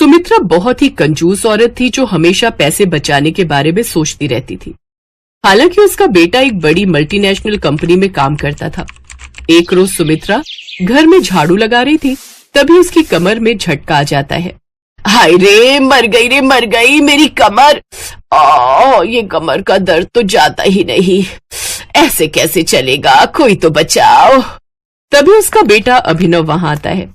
सुमित्रा बहुत ही कंजूस औरत थी जो हमेशा पैसे बचाने के बारे में सोचती रहती थी। हालांकि उसका बेटा एक बड़ी मल्टीनेशनल कंपनी में काम करता था। एक रोज सुमित्रा घर में झाड़ू लगा रही थी, तभी उसकी कमर में झटका आ जाता है। हाय रे मर गई मेरी कमर। ये कमर का दर्द तो जाता ही नहीं, ऐसे कैसे चलेगा, कोई तो बचाओ। तभी उसका बेटा अभिनव वहां आता है।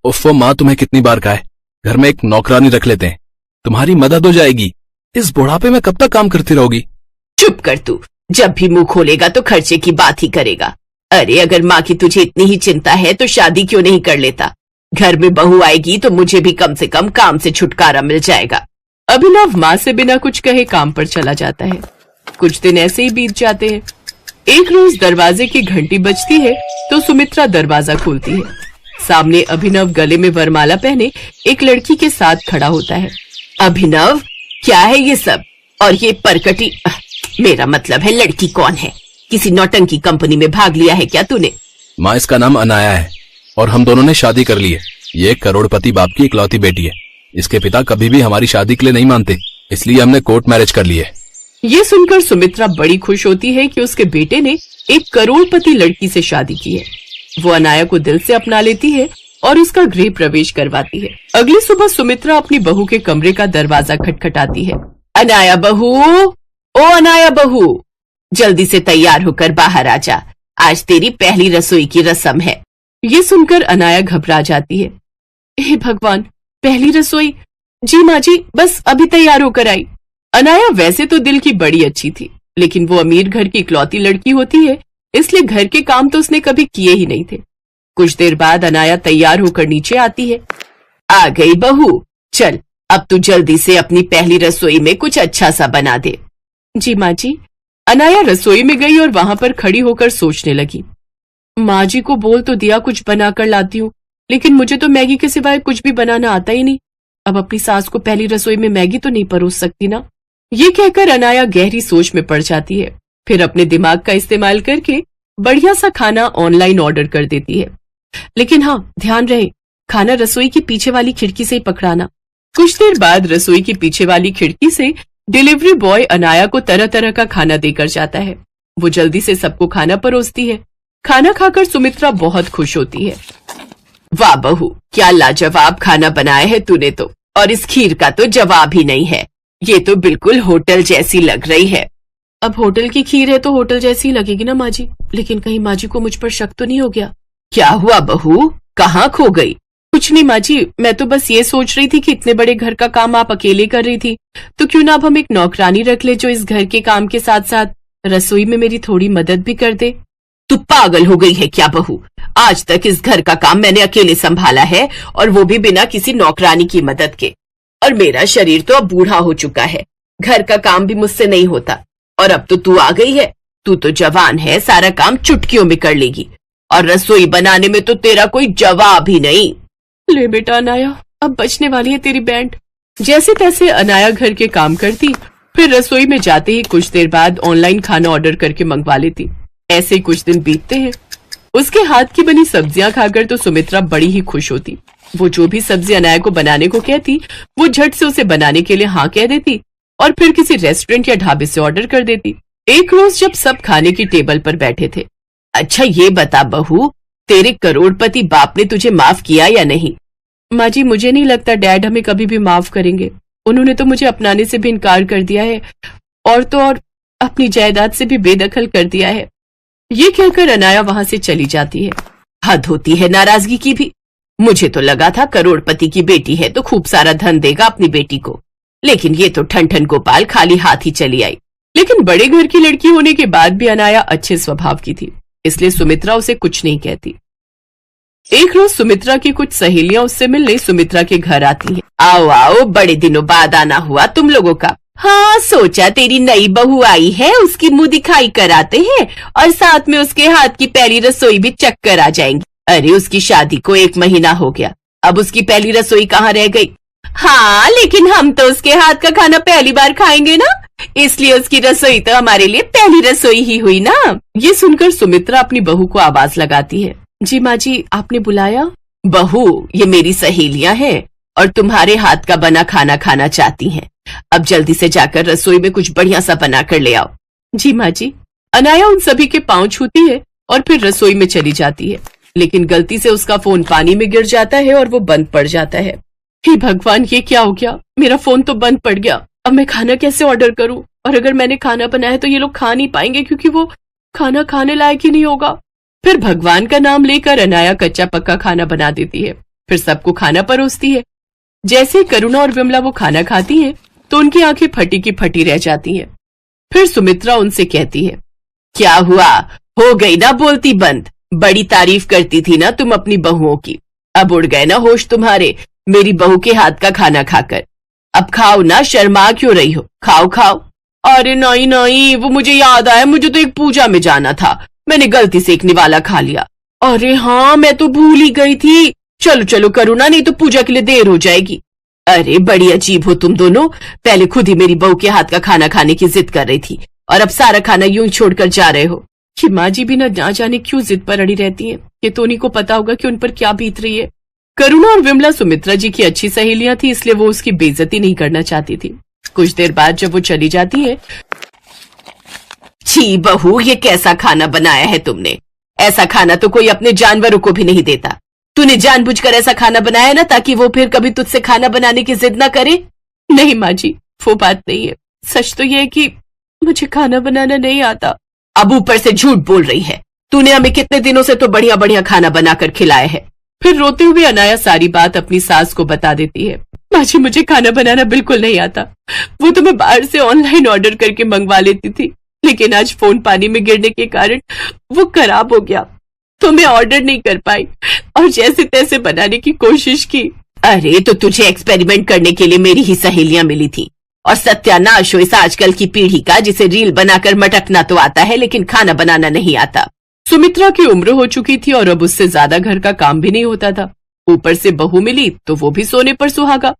उफ़्फ़ो माँ, तुम्हें कितनी बार कहा है, घर में एक नौकरानी रख लेते हैं, तुम्हारी मदद हो जाएगी। इस बुढ़ापे में कब तक काम करती रहोगी? चुप कर तू, जब भी मुंह खोलेगा तो खर्चे की बात ही करेगा। अरे अगर माँ की तुझे इतनी ही चिंता है तो शादी क्यों नहीं कर लेता? घर में बहू आएगी तो मुझे भी कम से कम काम से छुटकारा मिल जाएगा। अभिनव माँ से बिना कुछ कहे काम पर चला जाता है। कुछ दिन ऐसे ही बीत जाते हैं। एक रोज दरवाजे की घंटी बजती है तो सुमित्रा दरवाजा खोलती है। सामने अभिनव गले में वरमाला पहने एक लड़की के साथ खड़ा होता है। अभिनव, क्या है ये सब? और ये परकटी, मेरा मतलब है लड़की कौन है? किसी नौटंकी कंपनी में भाग लिया है क्या तूने? माँ, इसका नाम अनाया है और हम दोनों ने शादी कर ली है। ये करोड़पति बाप की इकलौती बेटी है। इसके पिता कभी भी हमारी शादी के लिए नहीं मानते, इसलिए हमने कोर्ट मैरिज कर ली है। ये सुनकर सुमित्रा बड़ी खुश होती है कि उसके बेटे ने एक करोड़पति लड़की से शादी की है। वो अनाया को दिल से अपना लेती है और उसका गृह प्रवेश करवाती है। अगली सुबह सुमित्रा अपनी बहू के कमरे का दरवाजा खटखटाती है। अनाया बहू, ओ अनाया बहू, जल्दी से तैयार होकर बाहर आ जा, आज तेरी पहली रसोई की रस्म है। ये सुनकर अनाया घबरा जाती है। हे भगवान, पहली रसोई? जी माँ जी, बस अभी तैयार होकर आई। अनाया वैसे तो दिल की बड़ी अच्छी थी, लेकिन वो अमीर घर की इकलौती लड़की होती है, इसलिए घर के काम तो उसने कभी किए ही नहीं थे। कुछ देर बाद अनाया तैयार होकर नीचे आती है। आ गई बहू, चल अब तू जल्दी से अपनी पहली रसोई में कुछ अच्छा सा बना दे। जी माँ जी। अनाया रसोई में गई और वहां पर खड़ी होकर सोचने लगी। माँ जी को बोल तो दिया कुछ बना कर लाती हूँ, लेकिन मुझे तो मैगी के सिवाय कुछ भी बनाना आता ही नहीं। अब अपनी सास को पहली रसोई में मैगी तो नहीं परोस सकती ना। ये कहकर अनाया गहरी सोच में पड़ जाती है। फिर अपने दिमाग का इस्तेमाल करके बढ़िया सा खाना ऑनलाइन ऑर्डर कर देती है। लेकिन हाँ, ध्यान रहे, खाना रसोई की पीछे वाली खिड़की से ही पकड़ाना। कुछ देर बाद रसोई की पीछे वाली खिड़की से डिलीवरी बॉय अनाया को तरह तरह का खाना देकर जाता है। वो जल्दी से सबको खाना परोसती है। खाना खाकर सुमित्रा बहुत खुश होती है। वाह बहू, क्या लाजवाब खाना बनाया है तूने तो, और इस खीर का तो जवाब ही नहीं है। ये तो बिल्कुल होटल जैसी लग रही है। अब होटल की खीर है तो होटल जैसी ही लगेगी ना माँ जी, लेकिन कहीं माँ जी को मुझ पर शक तो नहीं हो गया? क्या हुआ बहू, कहाँ खो गई? कुछ नहीं माँ जी, मैं तो बस ये सोच रही थी कि इतने बड़े घर का काम आप अकेले कर रही थी, तो क्यों ना अब हम एक नौकरानी रख ले जो इस घर के काम के साथ साथ रसोई में मेरी थोड़ी मदद भी कर दे। तू पागल हो गई है क्या बहू? आज तक इस घर का काम मैंने अकेले संभाला है, और वो भी बिना किसी नौकरानी की मदद के। और मेरा शरीर तो अब बूढ़ा हो चुका है, घर का काम भी मुझसे नहीं होता। और अब तो तू आ गई है, तू तो जवान है, सारा काम चुटकियों में कर लेगी, और रसोई बनाने में तो तेरा कोई जवाब ही नहीं। ले बेटा अनाया, अब बचने वाली है तेरी बैंड। जैसे तैसे अनाया घर के काम करती, फिर रसोई में जाते ही कुछ देर बाद ऑनलाइन खाना ऑर्डर करके मंगवा लेती। ऐसे ही कुछ दिन बीतते हैं। उसके हाथ की बनी सब्जियां खाकर तो सुमित्रा बड़ी ही खुश होती। वो जो भी सब्जी अनाया को बनाने को कहती, वो झट से उसे बनाने के लिए हाँ कह देती और फिर किसी रेस्टोरेंट या ढाबे से ऑर्डर कर देती। एक रोज जब सब खाने की टेबल पर बैठे थे, अच्छा ये बता बहू, तेरे करोड़पति बाप ने तुझे माफ किया या नहीं? माँ जी, मुझे नहीं लगता डैड हमें कभी भी माफ करेंगे। उन्होंने तो मुझे अपनाने से भी इनकार कर दिया है, और तो और अपनी जायदाद से भी बेदखल कर दिया है। ये कहकर अनाया वहां से चली जाती है। हद होती है नाराजगी की भी। मुझे तो लगा था करोड़पति की बेटी है तो खूब सारा धन देगा अपनी बेटी को, लेकिन ये तो ठन ठन गोपाल खाली हाथ ही चली आई। लेकिन बड़े घर की लड़की होने के बाद भी अनाया अच्छे स्वभाव की थी, इसलिए सुमित्रा उसे कुछ नहीं कहती। एक रोज सुमित्रा की कुछ सहेलियां उससे मिलने सुमित्रा के घर आती हैं। आओ आओ, बड़े दिनों बाद आना हुआ तुम लोगों का। हाँ, सोचा तेरी नई बहू आई है, उसकी मुंह दिखाई कराते हैं और साथ में उसके हाथ की पहली रसोई भी चख कर आ जाएंगी। अरे उसकी शादी को 1 महीना हो गया, अब उसकी पहली रसोई कहाँ रह गई? हाँ, लेकिन हम तो उसके हाथ का खाना पहली बार खाएंगे ना, इसलिए उसकी रसोई तो हमारे लिए पहली रसोई ही हुई ना। ये सुनकर सुमित्रा अपनी बहू को आवाज लगाती है। जी माँ जी, आपने बुलाया? बहू, ये मेरी सहेलियां हैं और तुम्हारे हाथ का बना खाना खाना चाहती हैं। अब जल्दी से जाकर रसोई में कुछ बढ़िया सा बना कर ले आओ। जी माँ जी। अनाया उन सभी के पांव छूती है और फिर रसोई में चली जाती है, लेकिन गलती से उसका फोन पानी में गिर जाता है और वो बंद पड़ जाता है। हे भगवान, ये क्या हो गया? मेरा फोन तो बंद पड़ गया। अब मैं खाना कैसे ऑर्डर करूं? और अगर मैंने खाना बनाया तो ये लोग खा नहीं पाएंगे क्योंकि वो खाना खाने लायक ही नहीं होगा। फिर भगवान का नाम लेकर अनाया कच्चा पक्का खाना बना देती है, फिर सबको खाना परोसती है। जैसे ही करुणा और विमला वो खाना खाती हैं, तो उनकी आंखें फटी की फटी रह जाती हैं। फिर सुमित्रा उनसे कहती है, क्या हुआ? हो गई ना बोलती बंद? बड़ी तारीफ करती थी ना तुम अपनी बहुओं की, अब उड़ गए ना होश तुम्हारे मेरी बहू के हाथ का खाना खाकर। अब खाओ ना, शर्मा क्यों रही हो? खाओ खाओ। अरे नहीं नहीं, वो मुझे याद आया, मुझे तो एक पूजा में जाना था, मैंने गलती से एक निवाला खा लिया। अरे हाँ, मैं तो भूल ही गई थी। चलो चलो करुणा, नहीं तो पूजा के लिए देर हो जाएगी। अरे बड़ी अजीब हो तुम दोनों, पहले खुद ही मेरी बहू के हाथ का खाना खाने की जिद कर रही थी और अब सारा खाना यूं ही छोड़कर जा रहे हो। कि माँ जी भी ना जाने क्यों जिद पर अड़ी रहती हैं। ये तो उन्हीं को पता होगा कि उन पर क्या बीत रही है। करुणा और विमला सुमित्रा जी की अच्छी सहेलियां थी, इसलिए वो उसकी बेइज्जती नहीं करना चाहती थी। कुछ देर बाद जब वो चली जाती है, छी बहू, ये कैसा खाना बनाया है तुमने? ऐसा खाना तो कोई अपने जानवरों को भी नहीं देता। तूने जानबूझकर ऐसा खाना बनाया ना ताकि वो फिर कभी तुझसे खाना बनाने की जिद ना करे। नहीं माँ जी, वो बात नहीं है। सच तो ये है कि मुझे खाना बनाना नहीं आता। अब ऊपर से झूठ बोल रही है। तूने हमें कितने दिनों से तो बढ़िया बढ़िया खाना बनाकर खिलाया है। फिर रोते हुए अनाया सारी बात अपनी सास को बता देती है। माँ जी, मुझे खाना बनाना बिल्कुल नहीं आता। वो तो मैं बाहर से ऑनलाइन ऑर्डर करके मंगवा लेती थी, लेकिन आज फोन पानी में गिरने के कारण वो खराब हो गया, तो मैं ऑर्डर नहीं कर पाई और जैसे तैसे बनाने की कोशिश की। अरे तो तुझे एक्सपेरिमेंट करने के लिए मेरी ही सहेलियां मिली थी, और सत्यानाश हो इस आजकल की पीढ़ी का, जिसे रील बनाकर मटकना तो आता है लेकिन खाना बनाना नहीं आता। सुमित्रा की उम्र हो चुकी थी और अब उससे ज्यादा घर का काम भी नहीं होता था। ऊपर से बहू मिली तो वो भी सोने पर सुहागा,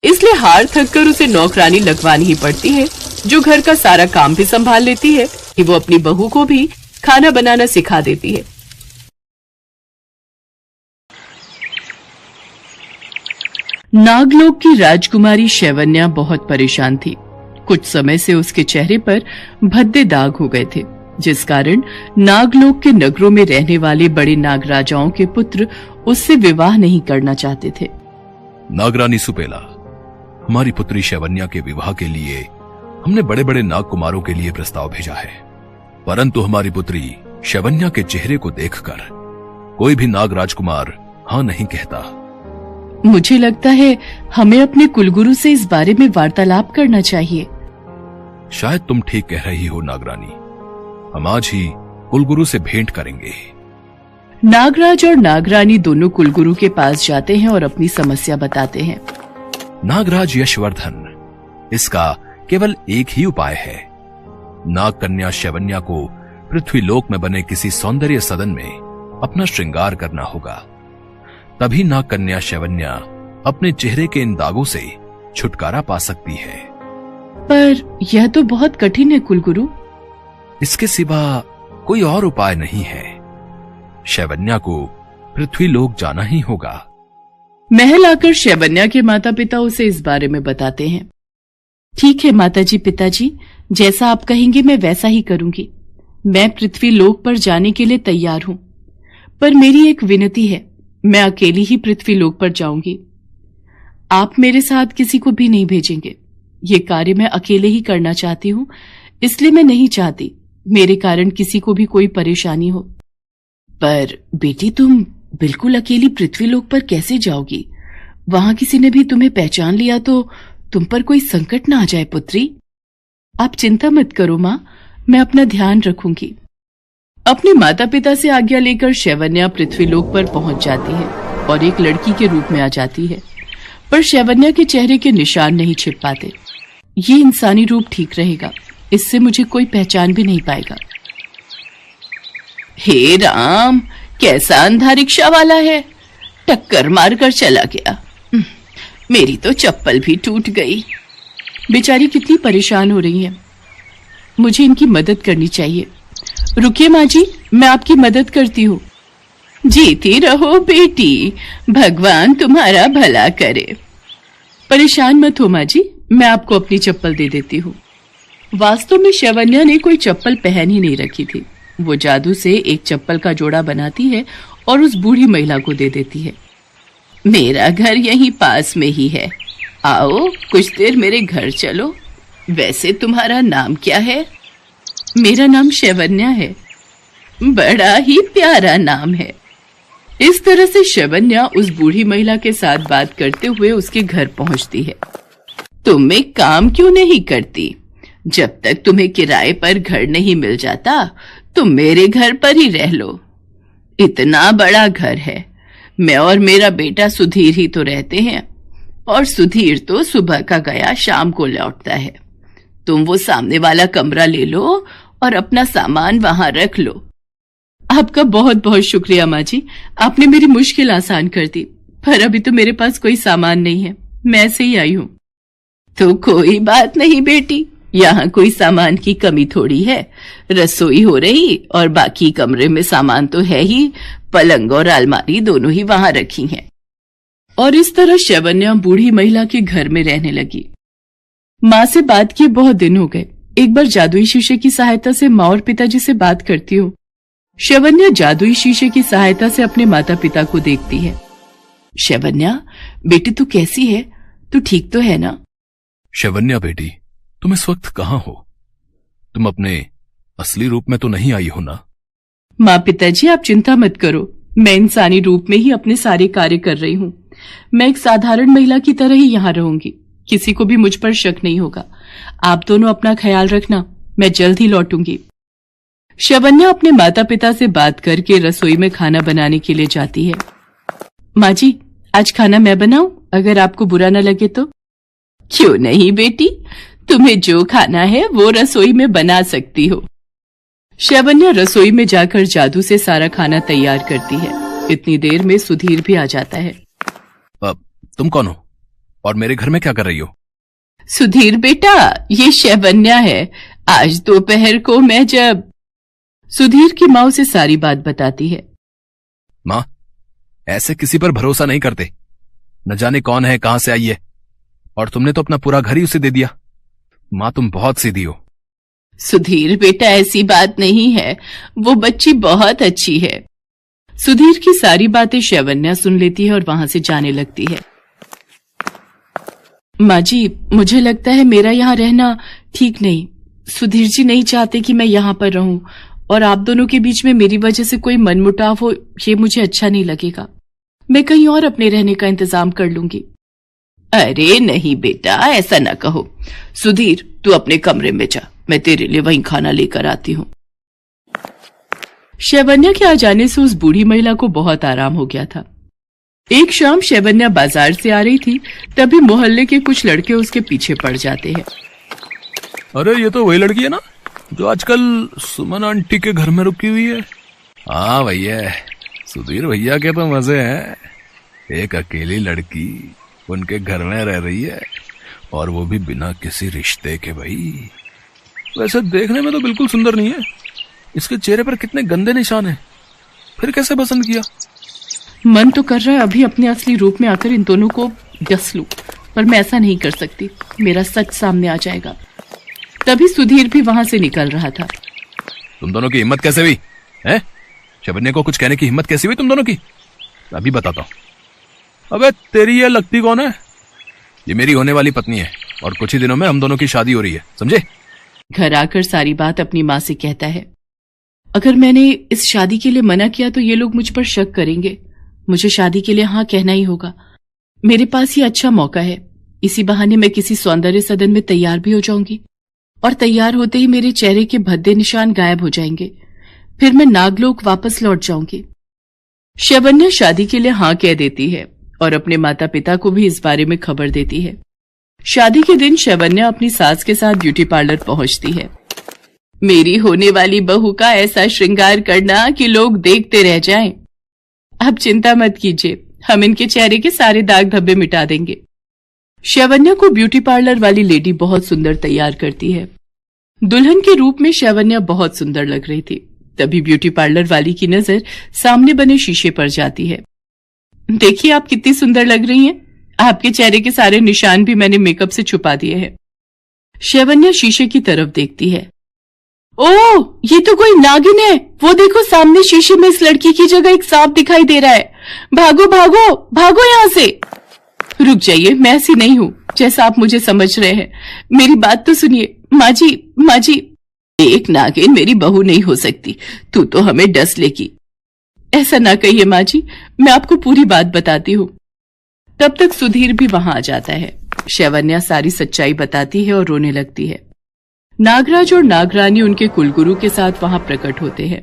इसलिए हार थक कर उसे नौकरानी लगवानी ही पड़ती है, जो घर का सारा काम भी संभाल लेती है कि वो अपनी बहू को भी खाना बनाना सिखा देती है। नागलोक की राजकुमारी शैवन्या बहुत परेशान थी। कुछ समय से उसके चेहरे पर भद्दे दाग हो गए थे, जिस कारण नागलोक के नगरों में रहने वाले बड़े नागराजाओं के पुत्र उससे विवाह नहीं करना चाहते थे। नागरानी सुपेला, हमारी पुत्री शैवन्या के विवाह के लिए हमने बड़े बड़े नाग कुमारों के लिए प्रस्ताव भेजा है, परंतु हमारी पुत्री शैवन्या के चेहरे को देखकर कोई भी नाग राजकुमार हाँ नहीं कहता। मुझे लगता है हमें अपने कुलगुरु से इस बारे में वार्तालाप करना चाहिए। शायद तुम ठीक कह रही हो नागरानी, हम आज ही कुलगुरु से भेंट करेंगे। नागराज और नागरानी दोनों कुलगुरु के पास जाते हैं और अपनी समस्या बताते हैं। नागराज यशवर्धन, इसका केवल एक ही उपाय है। नाग कन्या शैवन्या को पृथ्वीलोक में बने किसी सौंदर्य सदन में अपना श्रृंगार करना होगा, तभी नाग कन्या शैवन्या अपने चेहरे के इन दागों से छुटकारा पा सकती है। पर यह तो बहुत कठिन है कुलगुरु। इसके सिवा कोई और उपाय नहीं है। शैवन्या को पृथ्वीलोक जाना ही होगा। महल आकर शैवन्या के माता पिता उसे इस बारे में बताते हैं। ठीक है माताजी पिताजी, जैसा आप कहेंगे मैं वैसा ही करूंगी। मैं पृथ्वीलोक पर जाने के लिए तैयार हूं, पर मेरी एक विनती है, मैं अकेली ही पृथ्वीलोक पर जाऊंगी। आप मेरे साथ किसी को भी नहीं भेजेंगे। ये कार्य मैं अकेले ही करना चाहती हूँ, इसलिए मैं नहीं चाहती मेरे कारण किसी को भी कोई परेशानी हो। पर बेटी, तुम बिल्कुल अकेली पृथ्वीलोक पर कैसे जाओगी? वहां किसी ने भी तुम्हें पहचान लिया तो तुम पर कोई संकट ना आ जाए पुत्री। आप चिंता मत करो माँ, मैं अपना ध्यान रखूंगी। अपने माता पिता से आज्ञा लेकर शैवन्या पृथ्वीलोक पर पहुंच जाती है और एक लड़की के रूप में आ जाती है, पर शैवन्या के चेहरे के निशान नहीं छिप पाते। ये इंसानी रूप ठीक रहेगा, इससे मुझे कोई पहचान भी नहीं पाएगा। हे राम, कैसा अंधा रिक्शा वाला है, टक्कर मारकर चला गया। मेरी तो चप्पल भी टूट गई। बेचारी कितनी परेशान हो रही है, मुझे इनकी मदद करनी चाहिए। रुकिए माँ जी, मैं आपकी मदद करती हूँ। जीती रहो बेटी, भगवान तुम्हारा भला करे। परेशान मत हो माँ जी, मैं आपको अपनी चप्पल दे देती हूँ। वास्तव में शैवन्या ने कोई चप्पल पहन ही नहीं रखी थी। वो जादू से एक चप्पल का जोड़ा बनाती है और उस बूढ़ी महिला को दे देती है। मेरा घर यहीं पास में ही है, आओ कुछ देर मेरे घर चलो। वैसे तुम्हारा नाम क्या है? मेरा नाम शैवन्या है। बड़ा ही प्यारा नाम है। इस तरह से शैवन्या उस बूढ़ी महिला के साथ बात करते हुए उसके घर पहुंचती है। तुम एक काम क्यों नहीं करती? जब तक तुम्हें किराए पर घर नहीं मिल जाता तुम मेरे घर पर ही रह लो। इतना बड़ा घर है, मैं और मेरा बेटा सुधीर ही तो रहते हैं, और सुधीर तो सुबह का गया शाम को लौटता है। तुम वो सामने वाला कमरा ले लो और अपना सामान वहां रख लो। आपका बहुत बहुत शुक्रिया माँ जी, आपने मेरी मुश्किल आसान कर दी, पर अभी तो मेरे पास कोई सामान नहीं है, मैं ऐसे ही आई हूँ। तो कोई बात नहीं बेटी, यहाँ कोई सामान की कमी थोड़ी है। रसोई हो रही और बाकी कमरे में सामान तो है ही, पलंग और अलमारी दोनों ही वहां रखी हैं। और इस तरह शैवन्या बूढ़ी महिला के घर में रहने लगी। माँ से बात किए बहुत दिन हो गए। एक बार जादुई शीशे की सहायता से माँ और पिताजी से बात करती हूँ। शैवन्या जादुई शीशे की सहायता से अपने माता पिता को देखती है। शैवन्या बेटी तू कैसी है? तू ठीक तो है ना? शैवन्या बेटी, तुम इस वक्त कहाँ हो? तुम अपने असली रूप में तो नहीं आई हो ना? माँ पिताजी आप चिंता मत करो, मैं इंसानी रूप में ही अपने सारे कार्य कर रही हूँ। मैं एक साधारण महिला की तरह ही यहाँ रहूंगी, किसी को भी मुझ पर शक नहीं होगा। आप दोनों अपना ख्याल रखना, मैं जल्द ही लौटूंगी। शैवन्या अपने माता पिता से बात करके रसोई में खाना बनाने के लिए जाती है। माँ जी आज खाना मैं बनाऊं, अगर आपको बुरा न लगे तो? क्यों नहीं बेटी, तुम्हें जो खाना है वो रसोई में बना सकती हो। शैवन्या रसोई में जाकर जादू से सारा खाना तैयार करती है। इतनी देर में सुधीर भी आ जाता है। तुम कौन हो और मेरे घर में क्या कर रही हो? सुधीर बेटा, ये शैवन्या है। आज दोपहर को मैं जब सुधीर की माँ उसे सारी बात बताती है। माँ, ऐसे किसी पर भरोसा नहीं करते। न जाने कौन है, कहां से आई है, और तुमने तो अपना पूरा घर ही उसे दे दिया। माँ तुम बहुत सीधी हो। सुधीर बेटा ऐसी बात नहीं है, वो बच्ची बहुत अच्छी है। सुधीर की सारी बातें शैवन्या सुन लेती है और वहां से जाने लगती है। माँ जी मुझे लगता है मेरा यहाँ रहना ठीक नहीं। सुधीर जी नहीं चाहते कि मैं यहाँ पर रहूं, और आप दोनों के बीच में मेरी वजह से कोई मनमुटाव हो, ये मुझे अच्छा नहीं लगेगा। मैं कहीं और अपने रहने का इंतजाम कर लूंगी। अरे नहीं बेटा, ऐसा ना कहो। सुधीर तू अपने कमरे में जा, मैं तेरे लिए वहीं खाना लेकर आती हूँ। शैवन्या के आ जाने से उस बूढ़ी महिला को बहुत आराम हो गया था। एक शाम शैवन्या बाजार से आ रही थी, तभी मोहल्ले के कुछ लड़के उसके पीछे पड़ जाते हैं। अरे ये तो वही लड़की है ना जो आजकल सुमन आंटी के घर में रुकी हुई है? हाँ भैया, सुधीर भैया के तो मजे हैं। एक अकेली लड़की उनके घर में रह रही है, और वो भी बिना किसी रिश्ते के। भाई वैसे देखने में तो बिल्कुल सुंदर नहीं है, इसके चेहरे पर कितने गंदे निशान हैं। फिर कैसे पसंद किया? मन तो कर रहा है अभी अपने असली रूप में आकर इन दोनों को डस लूं, पर मैं ऐसा नहीं कर सकती, मेरा सच सामने आ जाएगा। तभी सुधीर भी वहां से निकल रहा था। तुम दोनों की हिम्मत कैसे हुई है? शैवन्या को कुछ कहने की हिम्मत कैसे हुई तुम दोनों की? अभी बताता हूँ। अबे तेरी ये लगती कौन है? ये मेरी होने वाली पत्नी है, और कुछ ही दिनों में हम दोनों की शादी हो रही है, समझे? घर आकर सारी बात अपनी माँ से कहता है। अगर मैंने इस शादी के लिए मना किया तो ये लोग मुझ पर शक करेंगे। मुझे शादी के लिए हाँ कहना ही होगा। मेरे पास ये अच्छा मौका है, इसी बहाने मैं किसी सौंदर्य सदन में तैयार भी हो जाऊंगी, और तैयार होते ही मेरे चेहरे के भद्दे निशान गायब हो जाएंगे। फिर मैं नागलोक वापस लौट जाऊंगी। शैवन्या शादी के लिए हाँ कह देती है और अपने माता पिता को भी इस बारे में खबर देती है। शादी के दिन शैवन्या अपनी सास के साथ ब्यूटी पार्लर पहुंचती है। मेरी होने वाली बहू का ऐसा श्रृंगार करना कि लोग देखते रह जाएं। अब चिंता मत कीजिए, हम इनके चेहरे के सारे दाग धब्बे मिटा देंगे। शैवन्या को ब्यूटी पार्लर वाली लेडी बहुत सुंदर तैयार करती है। दुल्हन के रूप में शैवन्या बहुत सुंदर लग रही थी। तभी ब्यूटी पार्लर वाली की नजर सामने बने शीशे पर जाती है। देखिए आप कितनी सुंदर लग रही हैं। आपके चेहरे के सारे निशान भी मैंने मेकअप से छुपा दिए हैं। शैवन्या शीशे की तरफ देखती है। ओह, ये तो कोई नागिन है। वो देखो, सामने शीशे में इस लड़की की जगह एक सांप दिखाई दे रहा है। भागो भागो भागो यहाँ से। रुक जाइए, मैं ऐसी नहीं हूँ जैसा आप मुझे समझ रहे हैं। मेरी बात तो सुनिए। माँ जी, एक नागिन मेरी बहू नहीं हो सकती। तू तो हमें डस लेगी। ऐसा ना कहिए माँ जी, मैं आपको पूरी बात बताती हूँ। तब तक सुधीर भी वहां आ जाता है। शैवन्या सारी सच्चाई बताती है और रोने लगती है। नागराज और नागरानी उनके कुलगुरु के साथ वहां प्रकट होते हैं।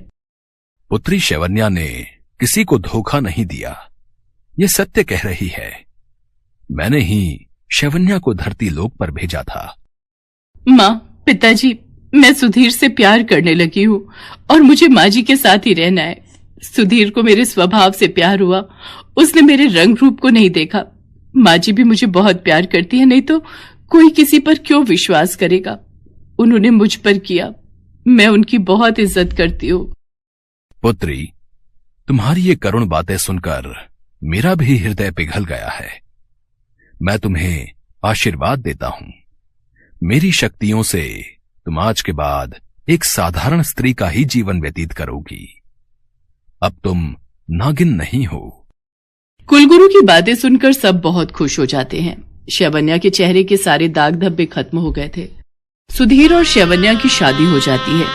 पुत्री शैवन्या ने किसी को धोखा नहीं दिया, ये सत्य कह रही है। मैंने ही शैवन्या को धरती लोक पर भेजा था। माँ, पिताजी, मैं सुधीर से प्यार करने लगी हूँ और मुझे माँ जी के साथ ही रहना है। सुधीर को मेरे स्वभाव से प्यार हुआ, उसने मेरे रंग रूप को नहीं देखा। माँ जी भी मुझे बहुत प्यार करती है, नहीं तो कोई किसी पर क्यों विश्वास करेगा। उन्होंने मुझ पर किया, मैं उनकी बहुत इज्जत करती हूँ। पुत्री, तुम्हारी ये करुण बातें सुनकर मेरा भी हृदय पिघल गया है। मैं तुम्हें आशीर्वाद देता हूं। मेरी शक्तियों से तुम आज के बाद एक साधारण स्त्री का ही जीवन व्यतीत करोगी। अब तुम नागिन नहीं हो। कुलगुरु की बातें सुनकर सब बहुत खुश हो जाते हैं। शैवन्या के चेहरे के सारे दाग धब्बे खत्म हो गए थे। सुधीर और शैवन्या की शादी हो जाती है।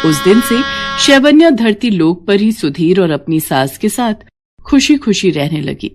उस दिन से शैवन्या धरती लोक पर ही सुधीर और अपनी सास के साथ खुशी खुशी रहने लगी।